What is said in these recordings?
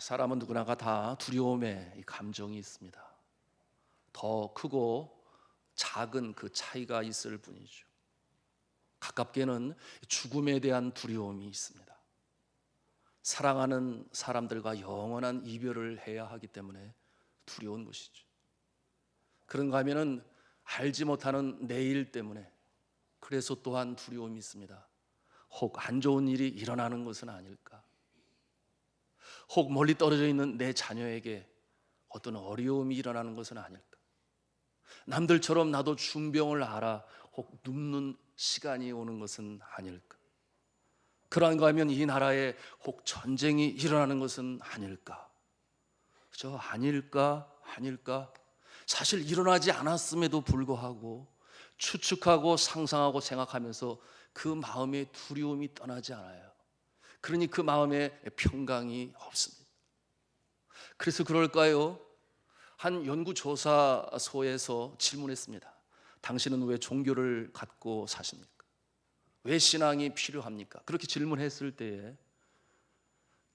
사람은 누구나가 다 두려움의 감정이 있습니다. 더 크고 작은 그 차이가 있을 뿐이죠. 가깝게는 죽음에 대한 두려움이 있습니다. 사랑하는 사람들과 영원한 이별을 해야 하기 때문에 두려운 것이죠. 그런가 하면은 알지 못하는 내일 때문에, 그래서 또한 두려움이 있습니다. 혹 안 좋은 일이 일어나는 것은 아닐까? 혹 멀리 떨어져 있는 내 자녀에게 어떤 어려움이 일어나는 것은 아닐까? 남들처럼 나도 중병을 앓아 혹 눕는 시간이 오는 것은 아닐까? 그런가 하면 이 나라에 혹 전쟁이 일어나는 것은 아닐까? 저 아닐까? 사실 일어나지 않았음에도 불구하고 추측하고 상상하고 생각하면서 그 마음의 두려움이 떠나지 않아요. 그러니 그 마음에 평강이 없습니다. 그래서 그럴까요? 한 연구조사소에서 질문했습니다. 당신은 왜 종교를 갖고 사십니까? 왜 신앙이 필요합니까? 그렇게 질문했을 때에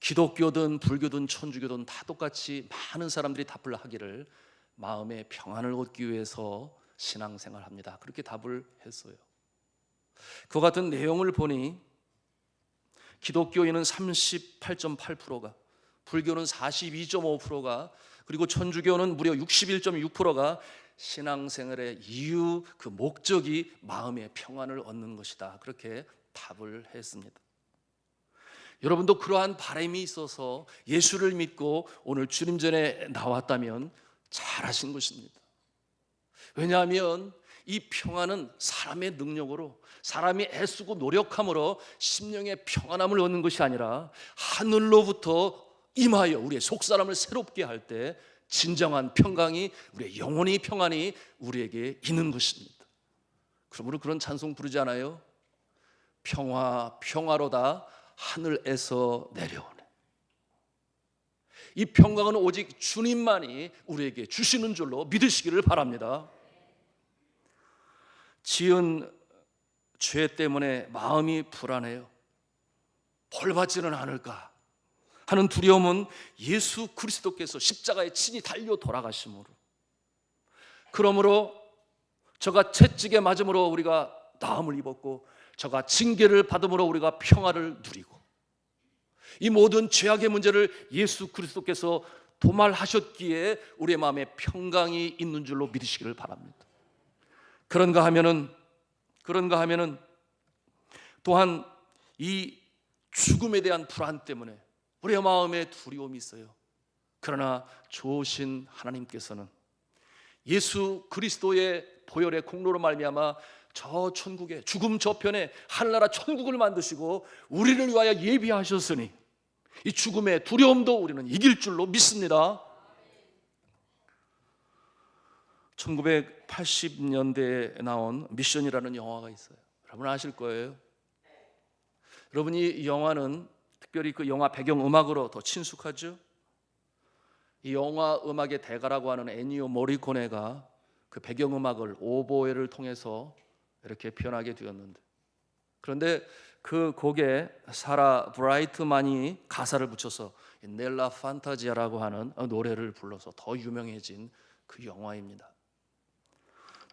기독교든 불교든 천주교든 다 똑같이 많은 사람들이 답을 하기를 마음의 평안을 얻기 위해서 신앙생활을 합니다. 그렇게 답을 했어요. 그 같은 내용을 보니 기독교인은 38.8%가, 불교는 42.5%가, 그리고 천주교는 무려 61.6%가 신앙생활의 이유, 그 목적이 마음의 평안을 얻는 것이다. 그렇게 답을 했습니다. 여러분도 그러한 바람이 있어서 예수를 믿고 오늘 주님 전에 나왔다면 잘하신 것입니다. 왜냐하면 이 평안은 사람의 능력으로, 사람이 애쓰고 노력함으로 심령의 평안함을 얻는 것이 아니라 하늘로부터 임하여 우리의 속사람을 새롭게 할 때 진정한 평강이, 우리의 영혼의 평안이 우리에게 있는 것입니다. 그러므로 그런 찬송 부르잖아요. 평화 평화로다 하늘에서 내려오네. 이 평강은 오직 주님만이 우리에게 주시는 줄로 믿으시기를 바랍니다. 지은 죄 때문에 마음이 불안해요. 벌 받지는 않을까 하는 두려움은 예수 그리스도께서 십자가에 친히 달려 돌아가심으로, 그러므로 저가 채찍에 맞음으로 우리가 나음을 입었고, 저가 징계를 받음으로 우리가 평화를 누리고, 이 모든 죄악의 문제를 예수 그리스도께서 도말하셨기에 우리의 마음에 평강이 있는 줄로 믿으시기를 바랍니다. 그런가 하면은 또한 이 죽음에 대한 불안 때문에 우리의 마음에 두려움이 있어요. 그러나 좋으신 하나님께서는 예수 그리스도의 보혈의 공로로 말미암아 저 천국에, 죽음 저편에 하늘나라 천국을 만드시고 우리를 위하여 예비하셨으니 이 죽음의 두려움도 우리는 이길 줄로 믿습니다. 1980년대에 나온 미션이라는 영화가 있어요. 여러분 아실 거예요. 여러분 이 영화는 특별히 그 영화 배경음악으로 더 친숙하죠. 이 영화 음악의 대가라고 하는 애니오 모리코네가 그 배경음악을 오보에를 통해서 이렇게 표현하게 되었는데, 그런데 그 곡에 사라 브라이트만이 가사를 붙여서 넬라 판타지아라고 하는 노래를 불러서 더 유명해진 그 영화입니다.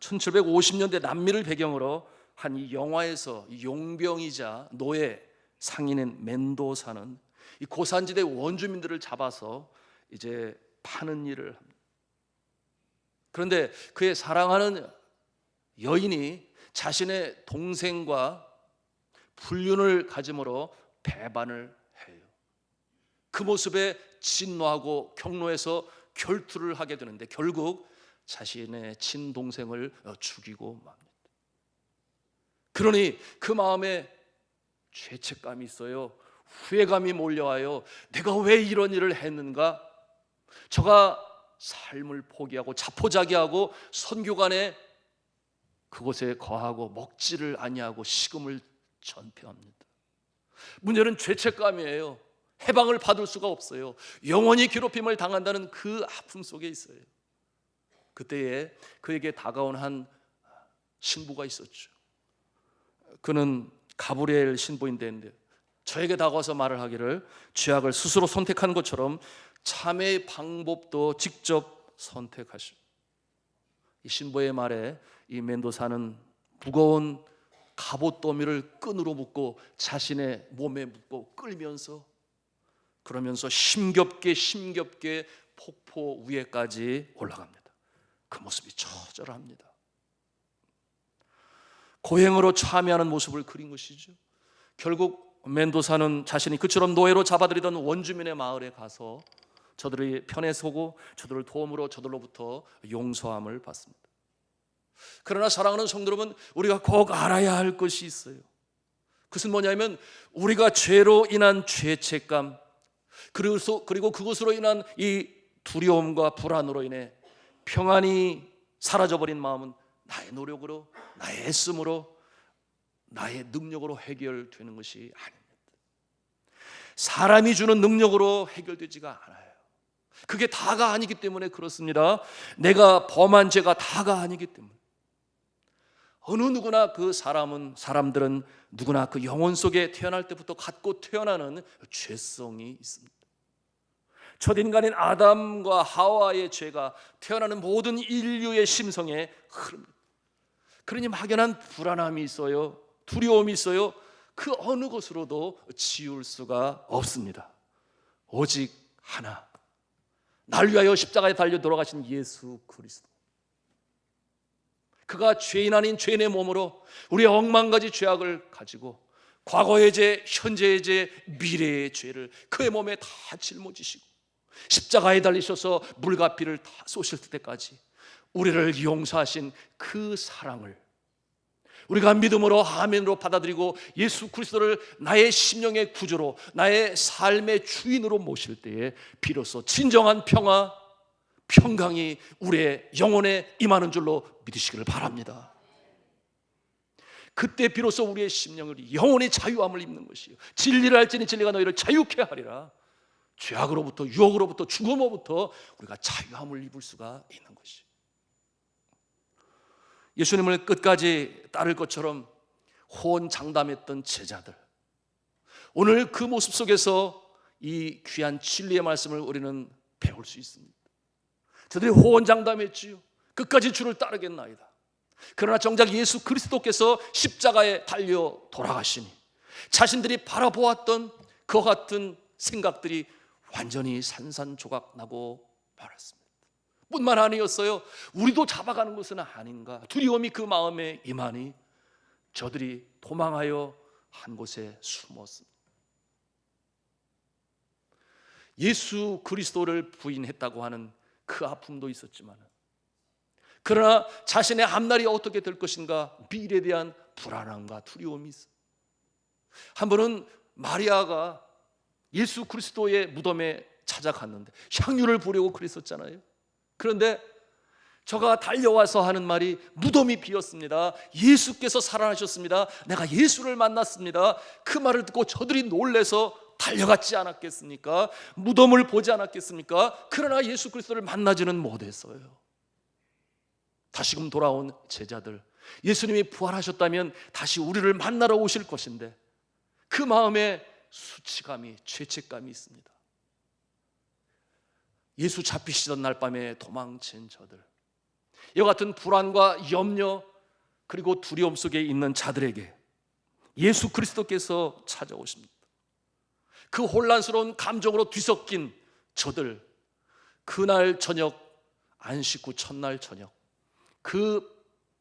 1750년대 남미를 배경으로 한 이 영화에서 용병이자 노예 상인인 멘도사는 이 고산지대 원주민들을 잡아서 이제 파는 일을 합니다. 그런데 그의 사랑하는 여인이 자신의 동생과 불륜을 가짐으로 배반을 해요. 그 모습에 진노하고 경로해서 결투를 하게 되는데 결국 자신의 친동생을 죽이고 맙니다. 그러니 그 마음에 죄책감이 있어요. 후회감이 몰려와요. 내가 왜 이런 일을 했는가? 저가 삶을 포기하고 자포자기하고 선교관에 그곳에 거하고 먹지를 아니하고 식음을 전폐합니다. 문제는 죄책감이에요. 해방을 받을 수가 없어요. 영원히 괴롭힘을 당한다는 그 아픔 속에 있어요. 그때에 그에게 다가온 한 신부가 있었죠. 그는 가브리엘 신부인데 저에게 다가와서 말을 하기를 죄악을 스스로 선택한 것처럼 참회의 방법도 직접 선택하시고, 이 신부의 말에 이 멘도사는 무거운 갑옷 더미를 끈으로 묶고 자신의 몸에 묶고 끌면서, 그러면서 힘겹게 폭포 위에까지 올라갑니다. 그 모습이 처절합니다. 고행으로 참여하는 모습을 그린 것이죠. 결국 멘도사는 자신이 그처럼 노예로 잡아들이던 원주민의 마을에 가서 저들의 편에 서고 저들을 도움으로 저들로부터 용서함을 받습니다. 그러나 사랑하는 성도 여러분, 우리가 꼭 알아야 할 것이 있어요. 그것은 뭐냐면, 우리가 죄로 인한 죄책감, 그리고 그것으로 인한 이 두려움과 불안으로 인해 평안이 사라져버린 마음은 나의 노력으로, 나의 애씀으로, 나의 능력으로 해결되는 것이 아닙니다. 사람이 주는 능력으로 해결되지가 않아요. 그게 다가 아니기 때문에 그렇습니다. 내가 범한 죄가 다가 아니기 때문에. 어느 누구나 사람들은 누구나 그 영혼 속에 태어날 때부터 갖고 태어나는 죄성이 있습니다. 첫 인간인 아담과 하와의 죄가 태어나는 모든 인류의 심성에 흐릅니다. 그러니 막연한 불안함이 있어요. 두려움이 있어요. 그 어느 것으로도 지울 수가 없습니다. 오직 하나, 날 위하여 십자가에 달려 돌아가신 예수 그리스도. 그가 죄인 아닌 죄인의 몸으로 우리의 억만가지 죄악을 가지고 과거의 죄, 현재의 죄, 미래의 죄를 그의 몸에 다 짊어지시고 십자가에 달리셔서 물과 피를 다 쏘실 때까지 우리를 용서하신 그 사랑을 우리가 믿음으로 아멘으로 받아들이고 예수 그리스도를 나의 심령의 구주로, 나의 삶의 주인으로 모실 때에 비로소 진정한 평강이 우리의 영혼에 임하는 줄로 믿으시기를 바랍니다. 그때 비로소 우리의 심령을, 영혼의 자유함을 입는 것이요, 진리를 알지니 진리가 너희를 자유케 하리라. 죄악으로부터, 유혹으로부터, 죽음으로부터 우리가 자유함을 입을 수가 있는 것이요, 예수님을 끝까지 따를 것처럼 호언장담했던 제자들, 오늘 그 모습 속에서 이 귀한 진리의 말씀을 우리는 배울 수 있습니다. 저들이 호언장담했지요. 끝까지 주를 따르겠나이다. 그러나 정작 예수 그리스도께서 십자가에 달려 돌아가시니 자신들이 바라보았던 그와 같은 생각들이 완전히 산산조각 나고 말았습니다. 뿐만 아니었어요. 우리도 잡아가는 것은 아닌가 두려움이 그 마음에 임하니 저들이 도망하여 한 곳에 숨었습니다. 예수 그리스도를 부인했다고 하는 그 아픔도 있었지만, 그러나 자신의 앞날이 어떻게 될 것인가 미래에 대한 불안함과 두려움이 있어요. 한 번은 마리아가 예수 그리스도의 무덤에 찾아갔는데 향유를 부려고 그랬었잖아요. 그런데 저가 달려와서 하는 말이, 무덤이 비었습니다, 예수께서 살아나셨습니다, 내가 예수를 만났습니다. 그 말을 듣고 저들이 놀래서 달려갔지 않았겠습니까? 무덤을 보지 않았겠습니까? 그러나 예수 그리스도를 만나지는 못했어요. 다시금 돌아온 제자들, 예수님이 부활하셨다면 다시 우리를 만나러 오실 것인데 그 마음에 수치감이, 죄책감이 있습니다. 예수 잡히시던 날 밤에 도망친 저들, 이와 같은 불안과 염려 그리고 두려움 속에 있는 자들에게 예수 그리스도께서 찾아오십니다. 그 혼란스러운 감정으로 뒤섞인 저들, 그날 저녁, 안식 후 첫날 저녁, 그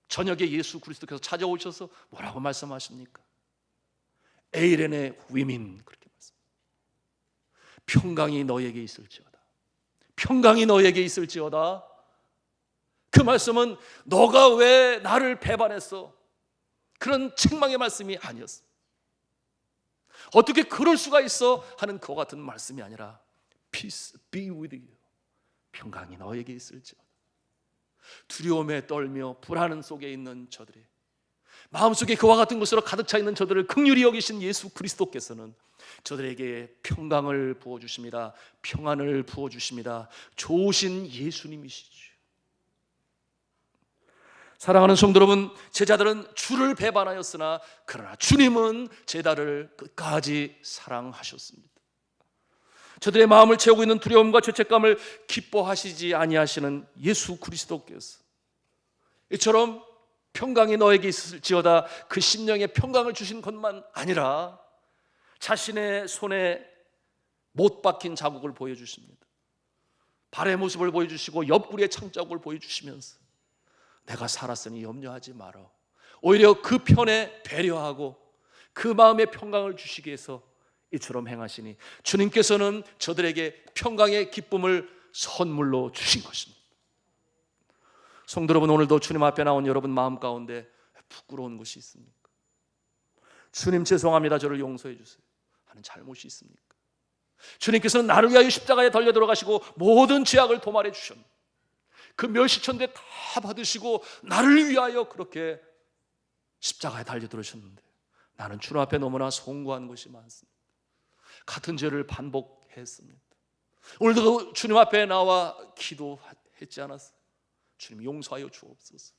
저녁에 예수 그리스도께서 찾아오셔서 뭐라고 말씀하십니까? 에이레네 위민, 그렇게 말씀합니다. 평강이 너에게 있을지어다. 평강이 너에게 있을지어다. 그 말씀은 너가 왜 나를 배반했어? 그런 책망의 말씀이 아니었습니다. 어떻게 그럴 수가 있어? 하는 그와 같은 말씀이 아니라 Peace be with you. 평강이 너에게 있을지어다. 두려움에 떨며 불안 속에 있는 저들이, 마음속에 그와 같은 것으로 가득 차 있는 저들을 긍휼히 여기신 예수 그리스도께서는 저들에게 평강을 부어주십니다. 평안을 부어주십니다. 좋으신 예수님이시죠. 사랑하는 성도 여러분, 제자들은 주를 배반하였으나 그러나 주님은 제자를 끝까지 사랑하셨습니다. 저들의 마음을 채우고 있는 두려움과 죄책감을 기뻐하시지 아니하시는 예수 그리스도께서 이처럼 평강이 너에게 있을지어다 그 심령의 평강을 주신 것만 아니라 자신의 손에 못 박힌 자국을 보여주십니다. 발의 모습을 보여주시고 옆구리의 창자국을 보여주시면서 내가 살았으니 염려하지 마라. 오히려 그 편에 배려하고 그 마음의 평강을 주시기 위해서 이처럼 행하시니 주님께서는 저들에게 평강의 기쁨을 선물로 주신 것입니다. 성도 여러분, 오늘도 주님 앞에 나온 여러분 마음 가운데 부끄러운 것이 있습니까? 주님 죄송합니다, 저를 용서해 주세요 하는 잘못이 있습니까? 주님께서는 나를 위하여 십자가에 달려 들어가시고 모든 죄악을 도말해 주셨습니다. 그 멸시천대 다 받으시고 나를 위하여 그렇게 십자가에 달려 들어오셨는데 나는 주님 앞에 너무나 송구한 것이 많습니다. 같은 죄를 반복했습니다. 오늘도 주님 앞에 나와 기도했지 않았어요? 주님 용서하여 주옵소서.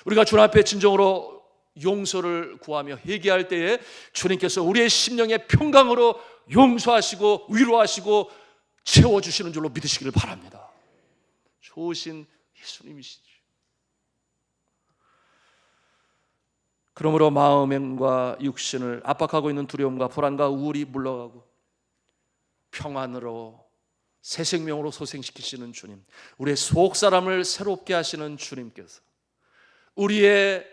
우리가 주님 앞에 진정으로 용서를 구하며 회개할 때에 주님께서 우리의 심령의 평강으로 용서하시고 위로하시고 채워주시는 줄로 믿으시기를 바랍니다. 좋으신 예수님이시죠. 그러므로 마음과 육신을 압박하고 있는 두려움과 불안과 우울이 물러가고 평안으로 새 생명으로 소생시키시는 주님, 우리의 속사람을 새롭게 하시는 주님께서 우리의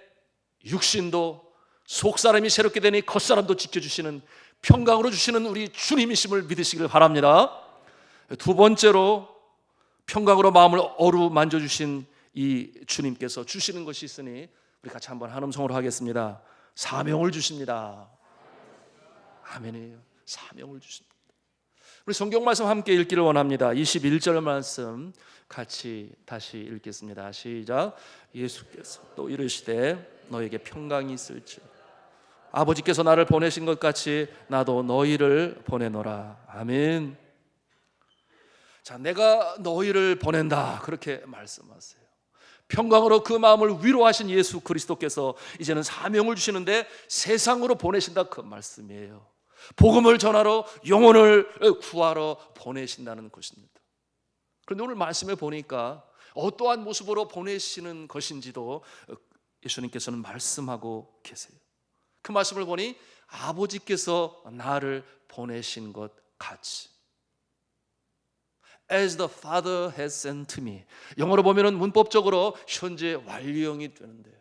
육신도 속사람이 새롭게 되니 겉사람도 지켜주시는 평강으로 주시는 우리 주님이심을 믿으시길 바랍니다. 두 번째로 평강으로 마음을 어루만져 주신 이 주님께서 주시는 것이 있으니 우리 같이 한번 한음성으로 하겠습니다. 사명을 주십니다. 아멘이에요. 사명을 주십니다. 우리 성경 말씀 함께 읽기를 원합니다. 21절 말씀 같이 다시 읽겠습니다. 시작. 예수께서 또 이르시되 너에게 평강이 있을지 아버지께서 나를 보내신 것 같이 나도 너희를 보내노라. 아멘. 자, 내가 너희를 보낸다 그렇게 말씀하세요. 평강으로 그 마음을 위로하신 예수 그리스도께서 이제는 사명을 주시는데 세상으로 보내신다 그 말씀이에요. 복음을 전하러 영혼을 구하러 보내신다는 것입니다. 그런데 오늘 말씀에 보니까 어떠한 모습으로 보내시는 것인지도 예수님께서는 말씀하고 계세요. 그 말씀을 보니 아버지께서 나를 보내신 것 같이 As the Father has sent me. 영어로 보면은 문법적으로 현재 완료형이 되는데요.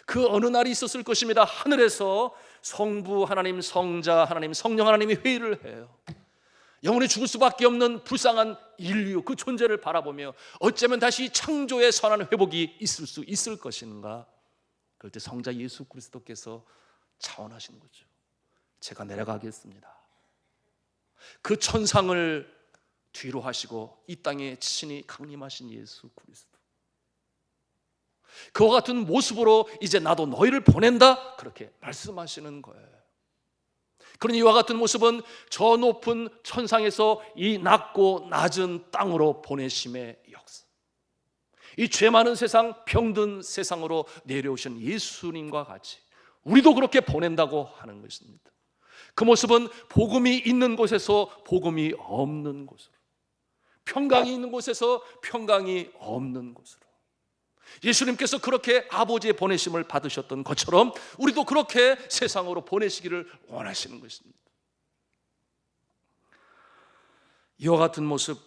그 어느 날이 있었을 것입니다. 하늘에서 성부 하나님, 성자 하나님, 성령 하나님이 회의를 해요. 영원히 죽을 수밖에 없는 불쌍한 인류 그 존재를 바라보며 어쩌면 다시 창조의 선한 회복이 있을 수 있을 것인가. 그럴 때 성자 예수 그리스도께서 차원하시는 거죠. 제가 내려가겠습니다. 그 천상을 뒤로 하시고 이 땅에 친히 강림하신 예수 그리스도, 그와 같은 모습으로 이제 나도 너희를 보낸다 그렇게 말씀하시는 거예요. 그러니 이와 같은 모습은 저 높은 천상에서 이 낮고 낮은 땅으로 보내심의 역사, 이 죄 많은 세상, 병든 세상으로 내려오신 예수님과 같이 우리도 그렇게 보낸다고 하는 것입니다. 그 모습은 복음이 있는 곳에서 복음이 없는 곳으로, 평강이 있는 곳에서 평강이 없는 곳으로, 예수님께서 그렇게 아버지의 보내심을 받으셨던 것처럼 우리도 그렇게 세상으로 보내시기를 원하시는 것입니다. 이와 같은 모습,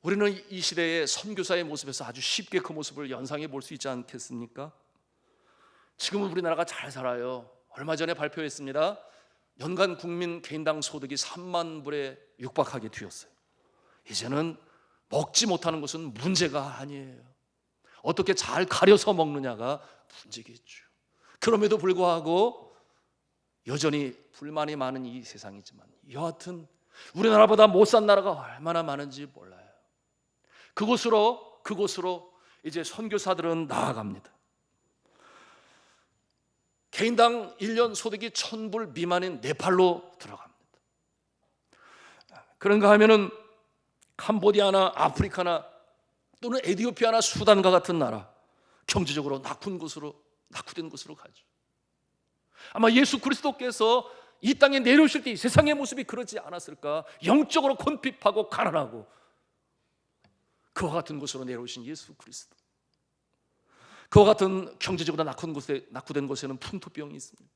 우리는 이 시대의 선교사의 모습에서 아주 쉽게 그 모습을 연상해 볼 수 있지 않겠습니까? 지금은 우리나라가 잘 살아요. 얼마 전에 발표했습니다. 연간 국민 개인당 소득이 3만 불에 육박하게 되었어요. 이제는 먹지 못하는 것은 문제가 아니에요. 어떻게 잘 가려서 먹느냐가 문제겠죠. 그럼에도 불구하고 여전히 불만이 많은 이 세상이지만 여하튼 우리나라보다 못 산 나라가 얼마나 많은지 몰라요. 그곳으로 이제 선교사들은 나아갑니다. 개인당 1년 소득이 1,000불 미만인 네팔로 들어갑니다. 그런가 하면은 캄보디아나 아프리카나 또는 에티오피아나 수단과 같은 나라, 경제적으로 낙후된 곳으로 가죠. 아마 예수 그리스도께서 이 땅에 내려오실 때 이 세상의 모습이 그러지 않았을까? 영적으로 곤핍하고 가난하고 그와 같은 곳으로 내려오신 예수 그리스도, 그와 같은 경제적으로 낙후된 곳에는 풍토병이 있습니다.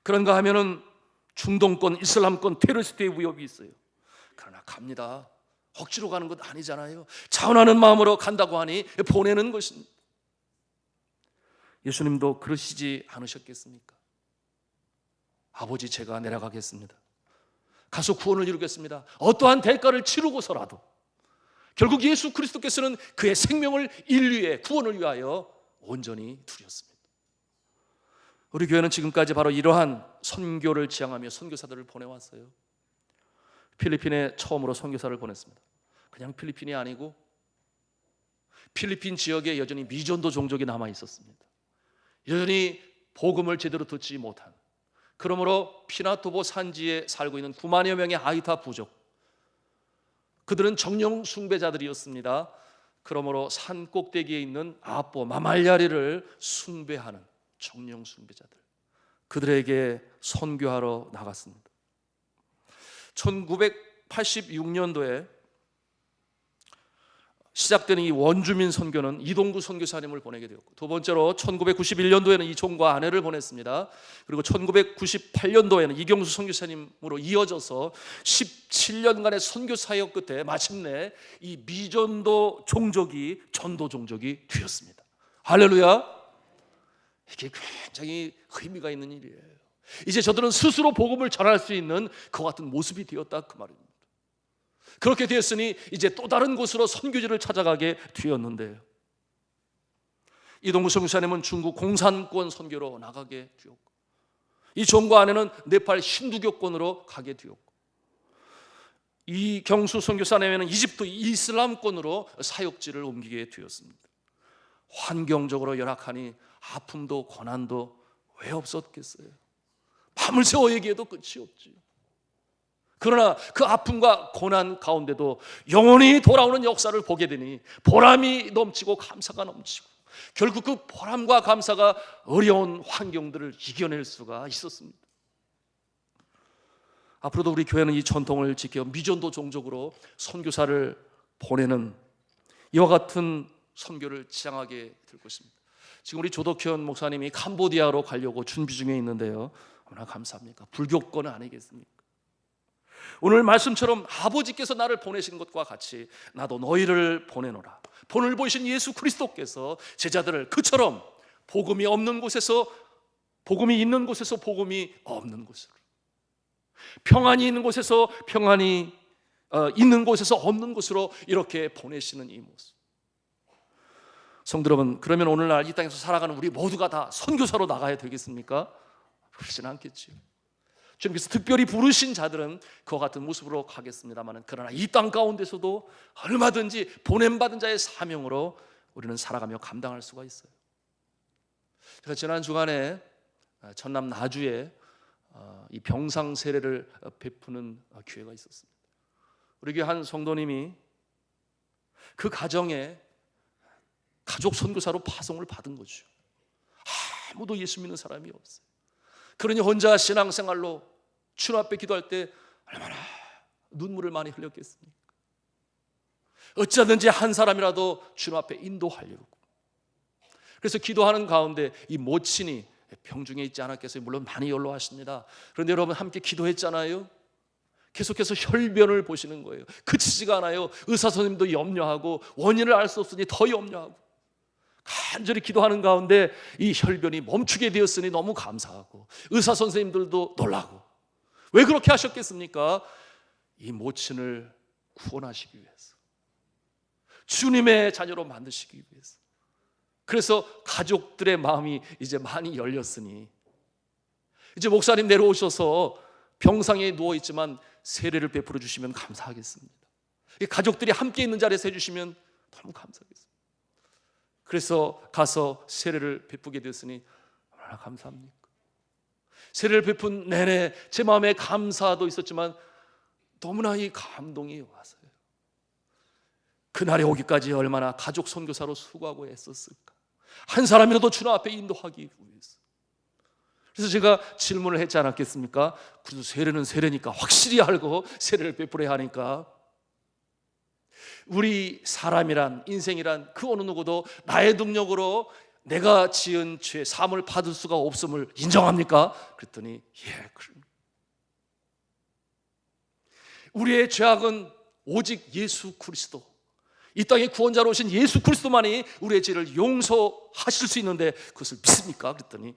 그런가 하면은 중동권, 이슬람권, 테러리스트의 위협이 있어요. 그러나 갑니다. 억지로 가는 것 아니잖아요. 자원하는 마음으로 간다고 하니 보내는 것입니다. 예수님도 그러시지 않으셨겠습니까? 아버지, 제가 내려가겠습니다. 가서 구원을 이루겠습니다. 어떠한 대가를 치르고서라도 결국 예수 그리스도께서는 그의 생명을 인류의 구원을 위하여 온전히 드렸습니다. 우리 교회는 지금까지 바로 이러한 선교를 지향하며 선교사들을 보내왔어요. 필리핀에 처음으로 선교사를 보냈습니다. 그냥 필리핀이 아니고 필리핀 지역에 여전히 미전도 종족이 남아 있었습니다. 여전히 복음을 제대로 듣지 못한, 그러므로 피나토보 산지에 살고 있는 9만여 명의 아이타 부족, 그들은 정령 숭배자들이었습니다. 그러므로 산 꼭대기에 있는 아뽀 마말야리를 숭배하는 정령 숭배자들, 그들에게 선교하러 나갔습니다. 1986년도에 시작되는 이 원주민 선교는 이동구 선교사님을 보내게 되었고, 두 번째로 1991년도에는 이종과 아내를 보냈습니다. 그리고 1998년도에는 이경수 선교사님으로 이어져서 17년간의 선교 사역 끝에 마침내 이 미전도 종족이 전도 종족이 되었습니다. 할렐루야! 이게 굉장히 의미가 있는 일이에요. 이제 저들은 스스로 복음을 전할 수 있는 그 같은 모습이 되었다, 그 말입니다. 그렇게 되었으니 이제 또 다른 곳으로 선교지를 찾아가게 되었는데요, 이동구 선교사님은 중국 공산권 선교로 나가게 되었고, 이 종과 아내는 네팔 힌두교권으로 가게 되었고, 이 경수 선교사님은 이집트 이슬람권으로 사역지를 옮기게 되었습니다. 환경적으로 열악하니 아픔도 고난도 왜 없었겠어요? 밤을 새워 얘기해도 끝이 없지. 그러나 그 아픔과 고난 가운데도 영원히 돌아오는 역사를 보게 되니 보람이 넘치고 감사가 넘치고, 결국 그 보람과 감사가 어려운 환경들을 이겨낼 수가 있었습니다. 앞으로도 우리 교회는 이 전통을 지켜 미전도 종족으로 선교사를 보내는 이와 같은 선교를 지향하게 될 것입니다. 지금 우리 조덕현 목사님이 캄보디아로 가려고 준비 중에 있는데요, 얼마나 감사합니까? 불교권 아니겠습니까? 오늘 말씀처럼 아버지께서 나를 보내신 것과 같이 나도 너희를 보내노라. 본을 보이신 예수 그리스도께서 제자들을 그처럼 복음이 없는 곳에서 복음이 있는 곳에서 복음이 없는 곳으로, 평안이 있는 곳에서 평안이 있는 곳에서 없는 곳으로 이렇게 보내시는 이 모습. 성도 여러분, 그러면 오늘날 이 땅에서 살아가는 우리 모두가 다 선교사로 나가야 되겠습니까? 그렇지는 않겠지요. 주님께서 특별히 부르신 자들은 그와 같은 모습으로 가겠습니다만, 그러나 이 땅 가운데서도 얼마든지 보냄받은 자의 사명으로 우리는 살아가며 감당할 수가 있어요. 제가 지난 주간에 전남 나주에 이 병상 세례를 베푸는 기회가 있었습니다. 우리 교회 한 성도님이 그 가정에 가족 선교사로 파송을 받은 거죠. 아무도 예수 믿는 사람이 없어요. 그러니 혼자 신앙생활로 주님 앞에 기도할 때 얼마나 눈물을 많이 흘렸겠습니까? 어찌하든지 한 사람이라도 주님 앞에 인도하려고. 그래서 기도하는 가운데 이 모친이 병중에 있지 않았겠어요? 물론 많이 연로하십니다. 그런데 여러분 함께 기도했잖아요. 계속해서 혈변을 보시는 거예요. 그치지가 않아요. 의사 선생님도 염려하고 원인을 알 수 없으니 더 염려하고, 간절히 기도하는 가운데 이 혈변이 멈추게 되었으니 너무 감사하고, 의사 선생님들도 놀라고. 왜 그렇게 하셨겠습니까? 이 모친을 구원하시기 위해서, 주님의 자녀로 만드시기 위해서. 그래서 가족들의 마음이 이제 많이 열렸으니 이제 목사님 내려오셔서 병상에 누워있지만 세례를 베풀어 주시면 감사하겠습니다. 가족들이 함께 있는 자리에서 해주시면 너무 감사하겠습니다. 그래서 가서 세례를 베푸게 되었으니 얼마나 감사합니까? 세례를 베푼 내내 제 마음에 감사도 있었지만 너무나 이 감동이 와서요. 그날에 오기까지 얼마나 가족 선교사로 수고하고 애썼을까. 한 사람이라도 주님 앞에 인도하기 위해서. 그래서 제가 질문을 했지 않았겠습니까? 그래도 세례는 세례니까 확실히 알고 세례를 베풀어야 하니까. 우리 사람이란, 인생이란 그 어느 누구도 나의 능력으로 내가 지은 죄 사함을 받을 수가 없음을 인정합니까? 그랬더니 예, 우리의 죄악은 오직 예수 그리스도, 이 땅의 구원자로 오신 예수 그리스도만이 우리의 죄를 용서하실 수 있는데 그것을 믿습니까? 그랬더니 예.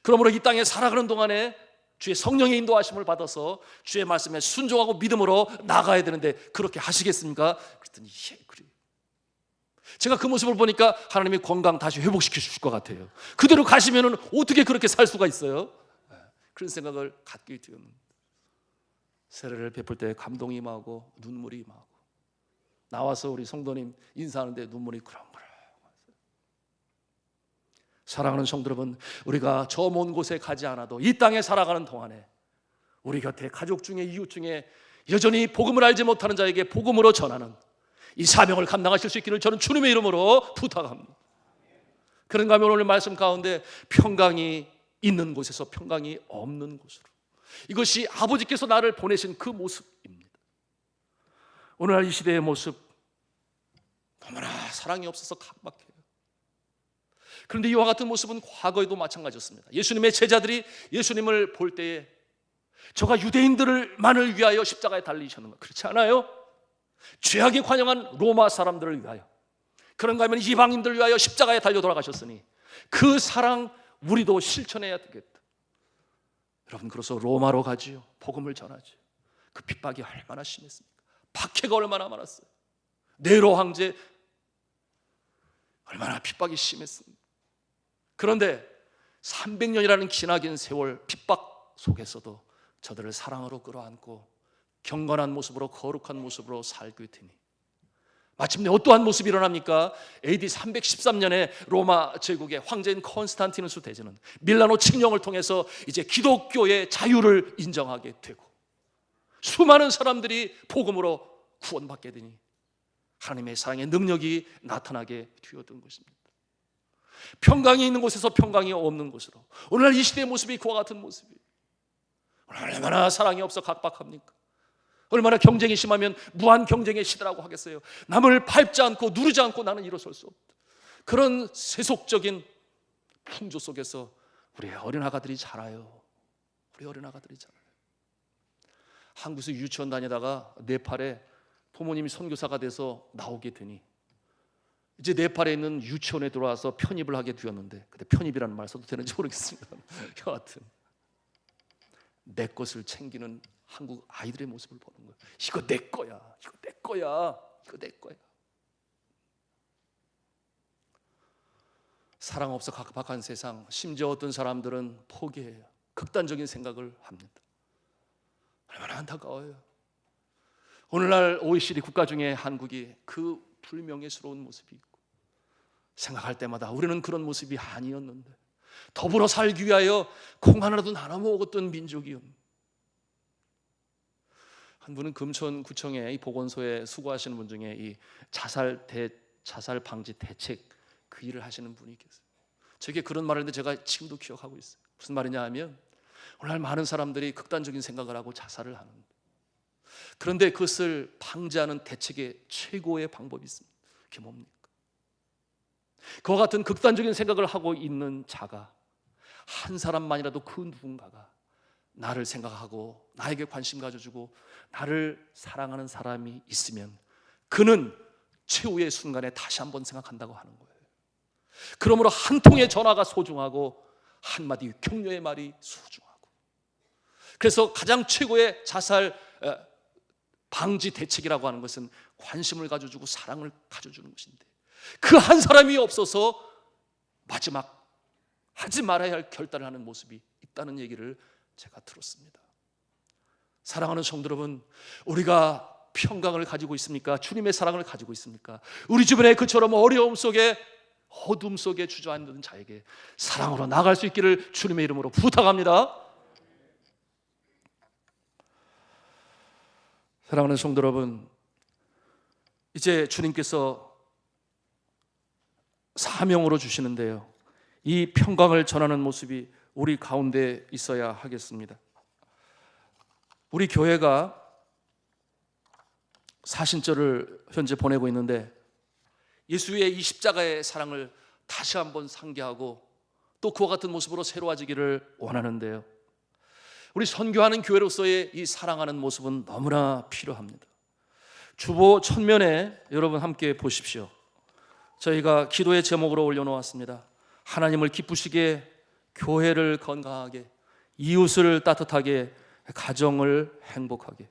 그러므로 이 땅에 살아가는 동안에 주의 성령의 인도하심을 받아서 주의 말씀에 순종하고 믿음으로 나가야 되는데 그렇게 하시겠습니까? 그랬더니 예, 그래요. 제가 그 모습을 보니까 하나님이 건강 다시 회복시켜 주실 것 같아요. 그대로 가시면 어떻게 그렇게 살 수가 있어요? 그런 생각을 갖게 되었는데, 세례를 베풀 때 감동이 임하고 눈물이 임하고, 나와서 우리 성도님 인사하는데 눈물이 그렁그렁. 사랑하는 성도 여러분, 우리가 저 먼 곳에 가지 않아도 이 땅에 살아가는 동안에 우리 곁에 가족 중에, 이웃 중에 여전히 복음을 알지 못하는 자에게 복음으로 전하는 이 사명을 감당하실 수 있기를 저는 주님의 이름으로 부탁합니다. 그런가 하면 오늘 말씀 가운데 평강이 있는 곳에서 평강이 없는 곳으로, 이것이 아버지께서 나를 보내신 그 모습입니다. 오늘날 이 시대의 모습, 너무나 사랑이 없어서 각박해요. 그런데 이와 같은 모습은 과거에도 마찬가지였습니다. 예수님의 제자들이 예수님을 볼 때에 저가 유대인들만을 위하여 십자가에 달리셨는가? 그렇지 않아요. 죄악에 관영한 로마 사람들을 위하여, 그런가 하면 이방인들을 위하여 십자가에 달려 돌아가셨으니 그 사랑 우리도 실천해야 되겠다. 여러분, 그래서 로마로 가지요. 복음을 전하지요. 그 핍박이 얼마나 심했습니까? 박해가 얼마나 많았어요. 네로 황제 얼마나 핍박이 심했습니까? 그런데 300년이라는 기나긴 세월 핍박 속에서도 저들을 사랑으로 끌어안고 경건한 모습으로, 거룩한 모습으로 살고 있더니 마침내 어떠한 모습이 일어납니까? AD 313년에 로마 제국의 황제인 콘스탄티누스 대제는 밀라노 칙령을 통해서 이제 기독교의 자유를 인정하게 되고 수많은 사람들이 복음으로 구원받게 되니 하나님의 사랑의 능력이 나타나게 되었던 것입니다. 평강이 있는 곳에서 평강이 없는 곳으로, 오늘날 이 시대의 모습이 그와 같은 모습이에요. 얼마나 사랑이 없어 각박합니까? 얼마나 경쟁이 심하면 무한 경쟁의 시대라고 하겠어요. 남을 밟지 않고 누르지 않고 나는 일어설 수 없다. 그런 세속적인 풍조 속에서 우리의 어린 아가들이 자라요. 우리 어린 아가들이 자라요. 한국에서 유치원 다니다가 네팔에 부모님이 선교사가 돼서 나오게 되니 이제 네팔에 있는 유치원에 들어와서 편입을 하게 되었는데, 근데 편입이라는 말 써도 되는지 모르겠습니다. 여하튼 내 것을 챙기는 한국 아이들의 모습을 보는 거예요. 이거 내 거야, 이거 내 거야, 이거 내 거야. 사랑 없어 각박한 세상, 심지어 어떤 사람들은 포기해요. 극단적인 생각을 합니다. 얼마나 안타까워요. 오늘날 OECD 국가 중에 한국이 그 불명예스러운 모습이 있고, 생각할 때마다 우리는 그런 모습이 아니었는데, 더불어 살기 위하여 콩 하나라도 나눠 먹었던 민족이었는데, 한 분은 금천구청의 이 보건소에 수고하시는 분 중에 이 자살 방지 대책 그 일을 하시는 분이 계세요. 제게 그런 말을 했는데 제가 지금도 기억하고 있어요. 무슨 말이냐 하면, 오늘날 많은 사람들이 극단적인 생각을 하고 자살을 하는데, 그런데 그것을 방지하는 대책의 최고의 방법이 있습니다. 그게 뭡니까? 그와 같은 극단적인 생각을 하고 있는 자가 한 사람만이라도 그 누군가가 나를 생각하고 나에게 관심 가져주고 나를 사랑하는 사람이 있으면 그는 최후의 순간에 다시 한번 생각한다고 하는 거예요. 그러므로 한 통의 전화가 소중하고 한마디 격려의 말이 소중하고, 그래서 가장 최고의 자살 방지 대책이라고 하는 것은 관심을 가져주고 사랑을 가져주는 것인데, 그 한 사람이 없어서 마지막 하지 말아야 할 결단을 하는 모습이 있다는 얘기를 제가 들었습니다. 사랑하는 성도 여러분, 우리가 평강을 가지고 있습니까? 주님의 사랑을 가지고 있습니까? 우리 주변에 그처럼 어려움 속에, 어둠 속에 주저앉는 자에게 사랑으로 나갈 수 있기를 주님의 이름으로 부탁합니다. 사랑하는 성도 여러분, 이제 주님께서 사명으로 주시는데요, 이 평강을 전하는 모습이 우리 가운데 있어야 하겠습니다. 우리 교회가 사신절을 현재 보내고 있는데 예수의 이 십자가의 사랑을 다시 한번 상기하고 또 그와 같은 모습으로 새로워지기를 원하는데요, 우리 선교하는 교회로서의 이 사랑하는 모습은 너무나 필요합니다. 주보 천면에 여러분 함께 보십시오. 저희가 기도의 제목으로 올려놓았습니다. 하나님을 기쁘시게, 교회를 건강하게, 이웃을 따뜻하게, 가정을 행복하게.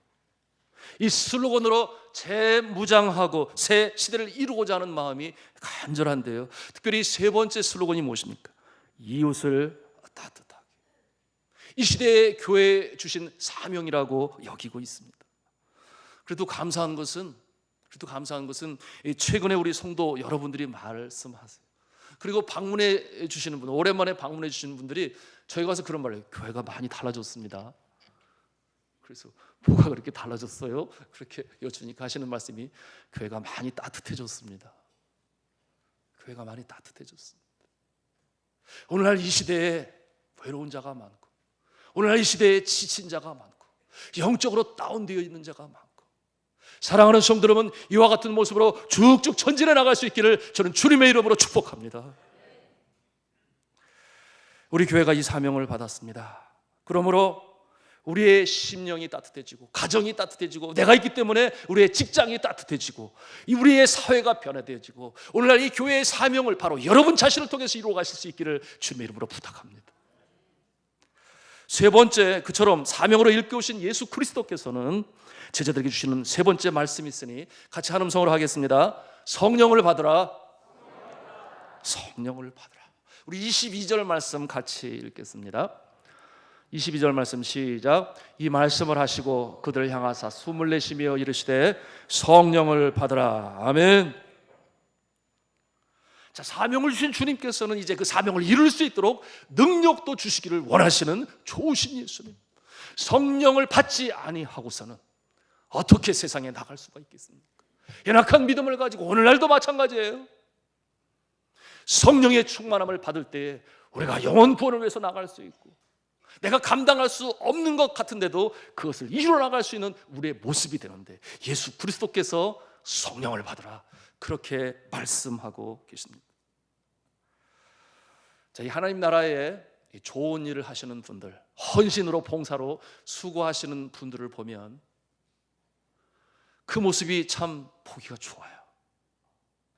이 슬로건으로 재무장하고 새 시대를 이루고자 하는 마음이 간절한데요, 특별히 세 번째 슬로건이 무엇입니까? 이웃을 따뜻하게. 이 시대에 교회에 주신 사명이라고 여기고 있습니다. 그래도 감사한 것은 최근에 우리 성도 여러분들이 말씀하세요. 그리고 방문해 주시는 분, 오랜만에 방문해 주시는 분들이 저희 가서 그런 말을 해요. 교회가 많이 달라졌습니다. 그래서 뭐가 그렇게 달라졌어요? 그렇게 여쭈니까 하시는 말씀이 교회가 많이 따뜻해졌습니다. 교회가 많이 따뜻해졌습니다. 오늘날 이 시대에 외로운 자가 많고, 오늘날 이 시대에 지친 자가 많고, 영적으로 다운되어 있는 자가 많고, 사랑하는 성도 여러분, 이와 같은 모습으로 쭉쭉 전진해 나갈 수 있기를 저는 주님의 이름으로 축복합니다. 우리 교회가 이 사명을 받았습니다. 그러므로 우리의 심령이 따뜻해지고, 가정이 따뜻해지고, 내가 있기 때문에 우리의 직장이 따뜻해지고, 우리의 사회가 변화되어지고, 오늘날 이 교회의 사명을 바로 여러분 자신을 통해서 이루어 가실 수 있기를 주님의 이름으로 부탁합니다. 세 번째, 그처럼 사명으로 일깨우신 예수 그리스도께서는 제자들에게 주시는 세 번째 말씀이 있으니 같이 한 음성으로 하겠습니다. 성령을 받으라. 성령을 받으라. 우리 22절 말씀 같이 읽겠습니다. 22절 말씀 시작. 이 말씀을 하시고 그들을 향하사 숨을 내쉬며 이르시되 성령을 받으라. 아멘. 자, 사명을 주신 주님께서는 이제 그 사명을 이룰 수 있도록 능력도 주시기를 원하시는 좋으신 예수님. 성령을 받지 아니하고서는 어떻게 세상에 나갈 수가 있겠습니까? 연약한 믿음을 가지고 오늘날도 마찬가지예요. 성령의 충만함을 받을 때 우리가 영혼 구원을 위해서 나갈 수 있고, 내가 감당할 수 없는 것 같은데도 그것을 이루어 나갈 수 있는 우리의 모습이 되는데, 예수 그리스도께서 성령을 받으라 그렇게 말씀하고 계십니다. 자, 이 하나님 나라에 좋은 일을 하시는 분들, 헌신으로 봉사로 수고하시는 분들을 보면 그 모습이 참 보기가 좋아요.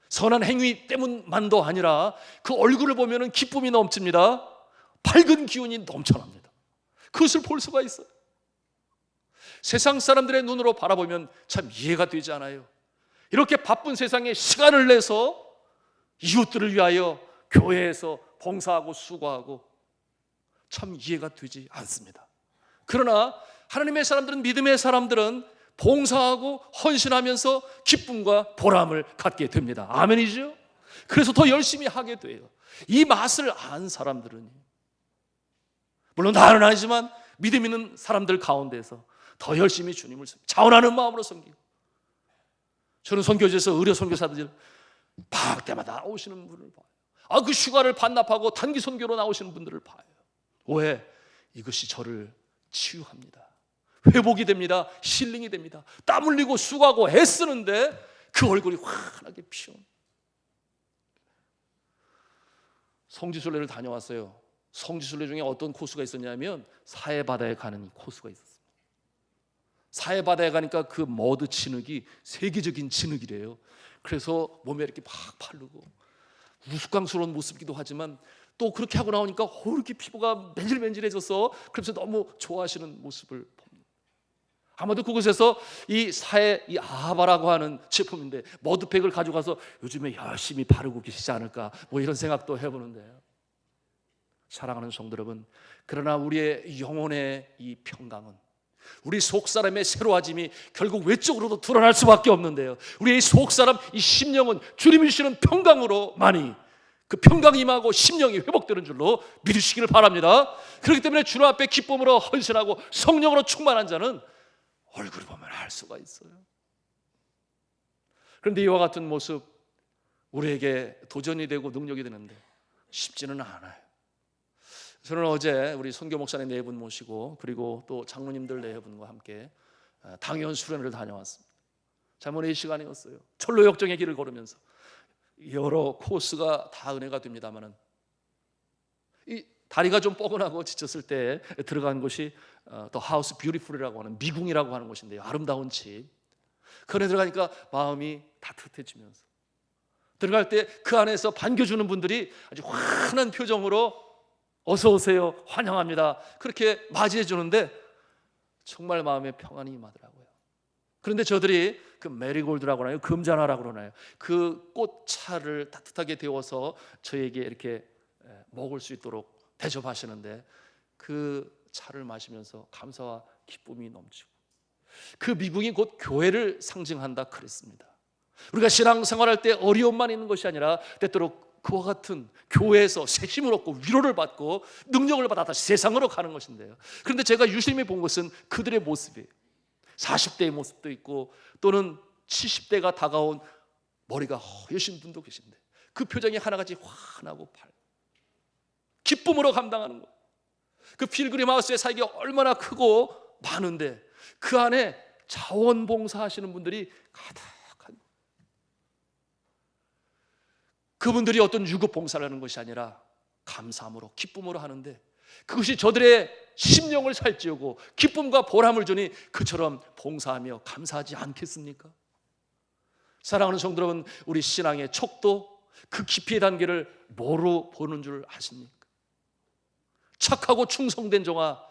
선한 행위 때문만도 아니라 그 얼굴을 보면 기쁨이 넘칩니다. 밝은 기운이 넘쳐납니다. 그것을 볼 수가 있어요. 세상 사람들의 눈으로 바라보면 참 이해가 되지 않아요. 이렇게 바쁜 세상에 시간을 내서 이웃들을 위하여 교회에서 봉사하고 수고하고 참 이해가 되지 않습니다. 그러나 하나님의 사람들은, 믿음의 사람들은 봉사하고 헌신하면서 기쁨과 보람을 갖게 됩니다. 아멘이죠? 그래서 더 열심히 하게 돼요. 이 맛을 안 사람들은, 물론 다는 아니지만 믿음 있는 사람들 가운데서 더 열심히 주님을 자원하는 마음으로 섬기고, 저는 선교지에서 의료 선교사들 방학 때마다 나오시는 분을 봐요. 그 휴가를 반납하고 단기 선교로 나오시는 분들을 봐요. 왜? 이것이 저를 치유합니다. 회복이 됩니다. 힐링이 됩니다. 땀 흘리고 수고하고 애쓰는데 그 얼굴이 환하게 피어. 성지순례를 다녀왔어요. 성지순례 중에 어떤 코스가 있었냐면 사해바다에 가는 코스가 있었습니다. 사해바다에 가니까 그 머드 진흙이 세계적인 진흙이래요. 그래서 몸에 이렇게 막 바르고 우스꽝스러운 모습이기도 하지만 또 그렇게 하고 나오니까 이렇게 피부가 맨질맨질해져서 그래서 너무 좋아하시는 모습을 봅니다. 아마도 그곳에서 이 아하바라고 하는 제품인데 머드팩을 가져가서 요즘에 열심히 바르고 계시지 않을까, 이런 생각도 해보는데요. 사랑하는 성도 여러분, 그러나 우리의 영혼의 이 평강은, 우리 속사람의 새로워짐이 결국 외적으로도 드러날 수밖에 없는데요, 우리의 속사람, 이 심령은 주님이 주시는 평강으로 많이 그 평강이 임하고 심령이 회복되는 줄로 믿으시기를 바랍니다. 그렇기 때문에 주님 앞에 기쁨으로 헌신하고 성령으로 충만한 자는 얼굴을 보면 알 수가 있어요. 그런데 이와 같은 모습 우리에게 도전이 되고 능력이 되는데, 쉽지는 않아요. 저는 어제 우리 선교 목사님 4분 모시고 그리고 또 장로님들 4분과 함께 당연 수련회를 다녀왔습니다. 잠언의 이 시간이었어요. 철로 역정의 길을 걸으면서 여러 코스가 다 은혜가 됩니다만은 이 다리가 좀 뻐근하고 지쳤을 때 들어간 곳이 The House Beautiful이라고 하는 미궁이라고 하는 곳인데요. 아름다운 집. 그 안에 들어가니까 마음이 따뜻해지면서 들어갈 때 그 안에서 반겨주는 분들이 아주 환한 표정으로 어서 오세요, 환영합니다, 그렇게 맞이해 주는데 정말 마음에 평안이 임하더라고요. 그런데 저들이 그 메리골드라고 하나요? 금잔화라고 그러나요? 그 꽃차를 따뜻하게 데워서 저에게 이렇게 먹을 수 있도록 대접하시는데 그 차를 마시면서 감사와 기쁨이 넘치고 그 미궁이 곧 교회를 상징한다 그랬습니다. 우리가 신앙생활할 때 어려움만 있는 것이 아니라 때때로 그와 같은 교회에서 세심을 얻고 위로를 받고 능력을 받아 다시 세상으로 가는 것인데요. 그런데 제가 유심히 본 것은 그들의 모습이에요. 40대의 모습도 있고 또는 70대가 다가온 머리가 허여신 분도 계신데 그 표정이 하나같이 환하고 밝고 기쁨으로 감당하는 것. 그 필그림 하우스의 사역이 얼마나 크고 많은데 그 안에 자원봉사하시는 분들이 가득한, 그분들이 어떤 유급봉사를 하는 것이 아니라 감사함으로 기쁨으로 하는데 그것이 저들의 심령을 살찌우고 기쁨과 보람을 주니 그처럼 봉사하며 감사하지 않겠습니까? 사랑하는 성도 여러분, 우리 신앙의 척도 그 깊이의 단계를 뭐로 보는 줄 아십니까? 착하고 충성된 종아,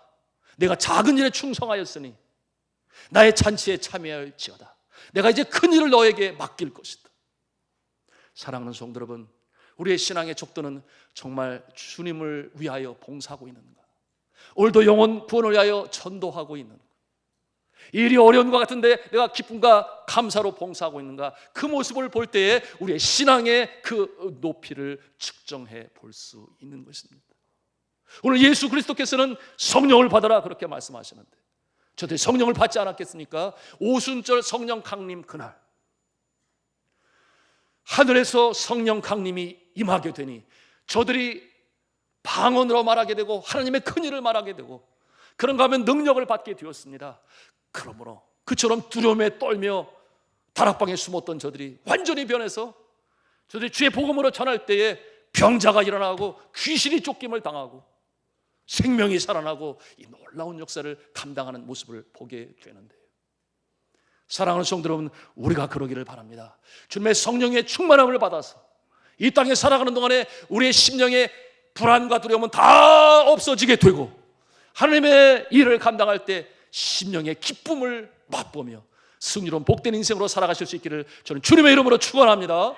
내가 작은 일에 충성하였으니 나의 잔치에 참여할지어다. 내가 이제 큰 일을 너에게 맡길 것이다. 사랑하는 성도 여러분, 우리의 신앙의 척도는 정말 주님을 위하여 봉사하고 있는가? 오늘도 영혼 구원을 위하여 전도하고 있는가? 일이 어려운 것 같은데 내가 기쁨과 감사로 봉사하고 있는가? 그 모습을 볼 때에 우리의 신앙의 그 높이를 측정해 볼 수 있는 것입니다. 오늘 예수 그리스도께서는 성령을 받아라 그렇게 말씀하시는데 저들이 성령을 받지 않았겠습니까? 오순절 성령 강림 그날 하늘에서 성령 강림이 임하게 되니 저들이 방언으로 말하게 되고 하나님의 큰 일을 말하게 되고 그런가 하면 능력을 받게 되었습니다. 그러므로 그처럼 두려움에 떨며 다락방에 숨었던 저들이 완전히 변해서 저들이 주의 복음으로 전할 때에 병자가 일어나고 귀신이 쫓김을 당하고 생명이 살아나고 이 놀라운 역사를 감당하는 모습을 보게 되는데요. 사랑하는 성도 여러분, 우리가 그러기를 바랍니다. 주님의 성령의 충만함을 받아서 이 땅에 살아가는 동안에 우리의 심령의 불안과 두려움은 다 없어지게 되고 하나님의 일을 감당할 때 심령의 기쁨을 맛보며 승리로운 복된 인생으로 살아가실 수 있기를 저는 주님의 이름으로 축원합니다.